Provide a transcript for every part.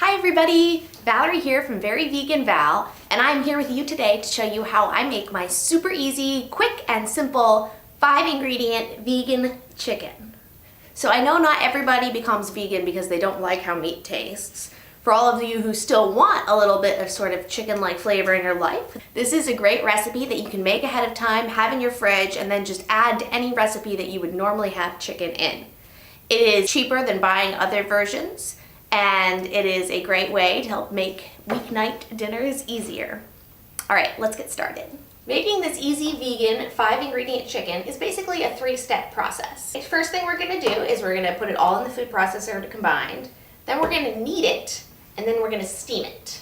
Hi everybody, Valerie here from Very Vegan Val, and I'm here with you today to show you how I make my super easy, quick and simple 5-ingredient vegan chicken. So I know not everybody becomes vegan because they don't like how meat tastes. For all of you who still want a little bit of sort of chicken-like flavor in your life, this is a great recipe that you can make ahead of time, have in your fridge, and then just add to any recipe that you would normally have chicken in. It is cheaper than buying other versions, and it is a great way to help make weeknight dinners easier. All right, let's get started. Making this easy vegan 5-ingredient chicken is basically a 3-step process. The first thing we're gonna do is we're gonna put it all in the food processor to combine. Then we're gonna knead it, and then we're gonna steam it.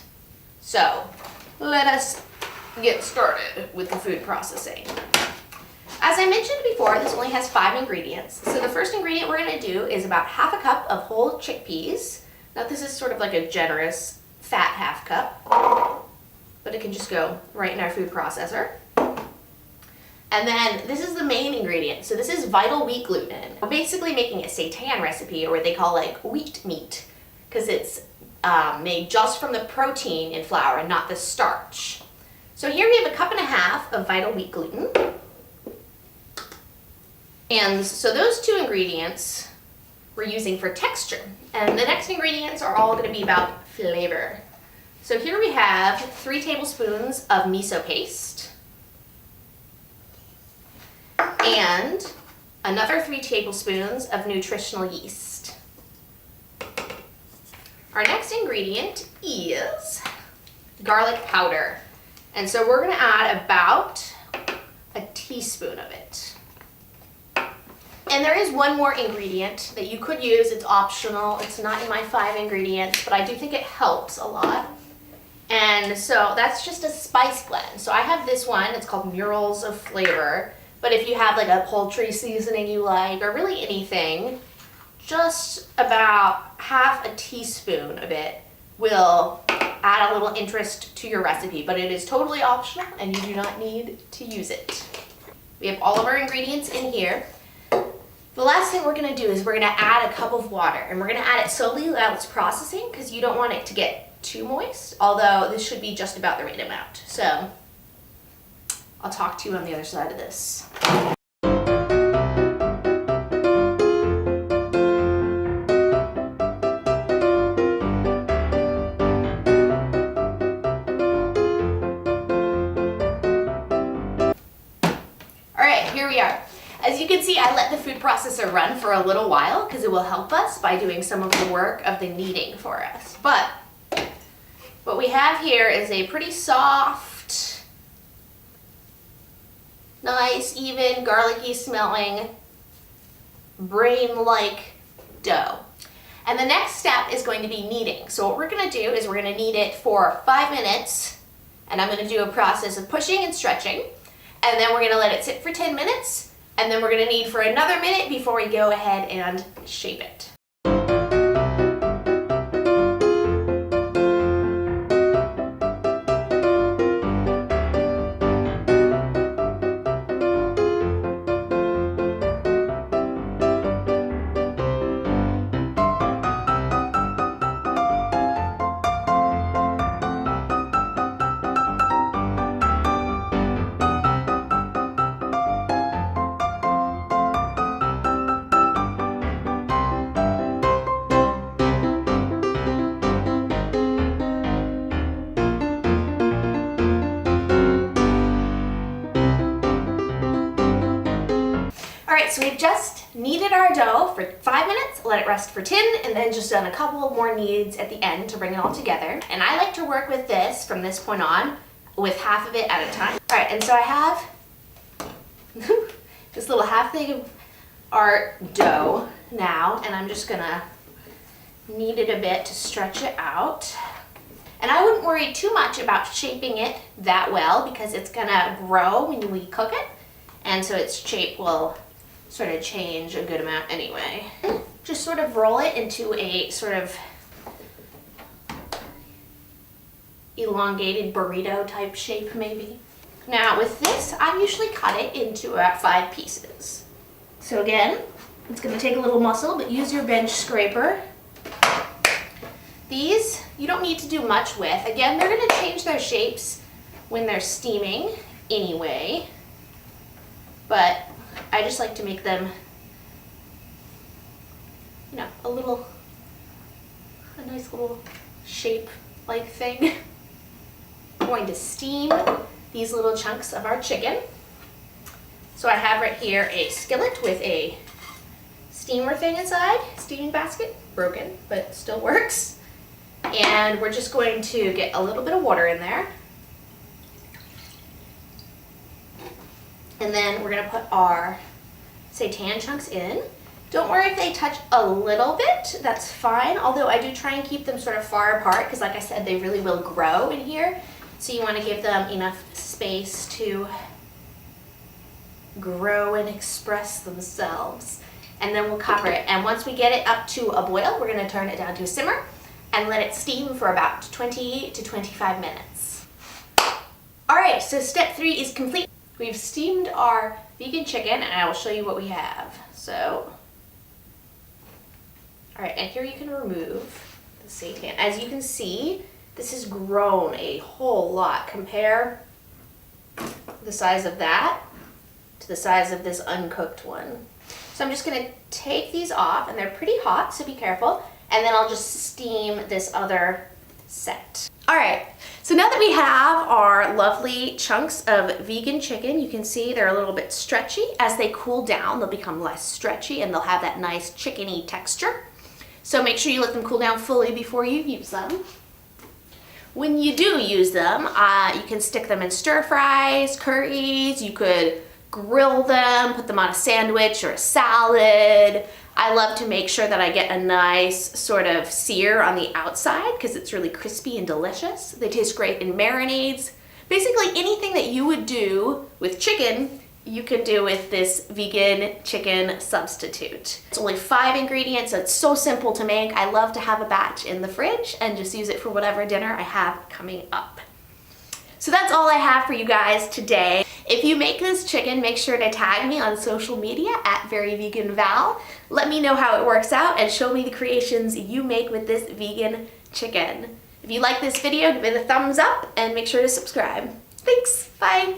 So let us get started with the food processing. As I mentioned before, this only has 5 ingredients. So the first ingredient we're gonna do is about ½ a cup of whole chickpeas. Now this is sort of like a generous fat ½ cup, but it can just go right in our food processor. And then this is the main ingredient. So this is vital wheat gluten. We're basically making a seitan recipe, or what they call like wheat meat, because it's made just from the protein in flour and not the starch. So here we have 1.5 cups of vital wheat gluten. And so those 2 ingredients we're using for texture. And the next ingredients are all going to be about flavor. So here we have 3 tablespoons of miso paste and another 3 tablespoons of nutritional yeast. Our next ingredient is garlic powder. And so we're going to add about a teaspoon of it. And there is one more ingredient that you could use. It's optional. It's not in my 5 ingredients, but I do think it helps a lot. And so that's just a spice blend. So I have this one. It's called Murals of Flavor. But if you have like a poultry seasoning you like, or really anything, just about ½ a teaspoon of it will add a little interest to your recipe. But it is totally optional, and you do not need to use it. We have all of our ingredients in here. The last thing we're going to do is we're going to add a cup of water, and we're going to add it slowly while it's processing because you don't want it to get too moist, although this should be just about the right amount. So I'll talk to you on the other side of this. All right, here we are. As you can see, I let the food processor run for a little while because it will help us by doing some of the work of the kneading for us. But what we have here is a pretty soft, nice, even, garlicky smelling, brain-like dough. And the next step is going to be kneading. So what we're going to do is we're going to knead it for 5 minutes, and I'm going to do a process of pushing and stretching, and then we're going to let it sit for 10 minutes. And then we're going to knead for another minute before we go ahead and shape it. Alright, so we've just kneaded our dough for 5 minutes, let it rest for 10, and then just done a couple more kneads at the end to bring it all together. And I like to work with this from this point on with half of it at a time. Alright, and so I have this little half thing of our dough now, and I'm just gonna knead it a bit to stretch it out. And I wouldn't worry too much about shaping it that well because it's gonna grow when we cook it, and so its shape will sort of change a good amount anyway. Just sort of roll it into a sort of elongated burrito type shape maybe. Now with this, I usually cut it into about 5 pieces. So again, it's going to take a little muscle, but use your bench scraper These you don't need to do much with. Again, they're going to change their shapes when they're steaming anyway, but I just like to make them, you know, a nice little shape-like thing. I'm going to steam these little chunks of our chicken. So I have right here a skillet with a steamer thing inside, steaming basket, broken, but still works. And we're just going to get a little bit of water in there. And then we're gonna put our seitan chunks in. Don't worry if they touch a little bit, that's fine. Although I do try and keep them sort of far apart because like I said, they really will grow in here. So you wanna give them enough space to grow and express themselves. And then we'll cover it. And once we get it up to a boil, we're gonna turn it down to a simmer and let it steam for about 20 to 25 minutes. All right, so step 3 is complete. We've steamed our vegan chicken and I will show you what we have. So, all right, and here you can remove the seitan. As you can see, this has grown a whole lot. Compare the size of that to the size of this uncooked one. So I'm just gonna take these off, and they're pretty hot, so be careful. And then I'll just steam this other set. All right, so now that we have our lovely chunks of vegan chicken, you can see they're a little bit stretchy. As they cool down, they'll become less stretchy and they'll have that nice chickeny texture. So make sure you let them cool down fully before you use them. When you do use them, you can stick them in stir fries, curries, you could grill them, put them on a sandwich or a salad. I love to make sure that I get a nice sort of sear on the outside because it's really crispy and delicious. They taste great in marinades. Basically anything that you would do with chicken, you can do with this vegan chicken substitute. It's only 5 ingredients, so it's so simple to make. I love to have a batch in the fridge and just use it for whatever dinner I have coming up. So that's all I have for you guys today. If you make this chicken, make sure to tag me on social media at veryveganval. Let me know how it works out and show me the creations you make with this vegan chicken. If you like this video, give it a thumbs up and make sure to subscribe. Thanks, bye.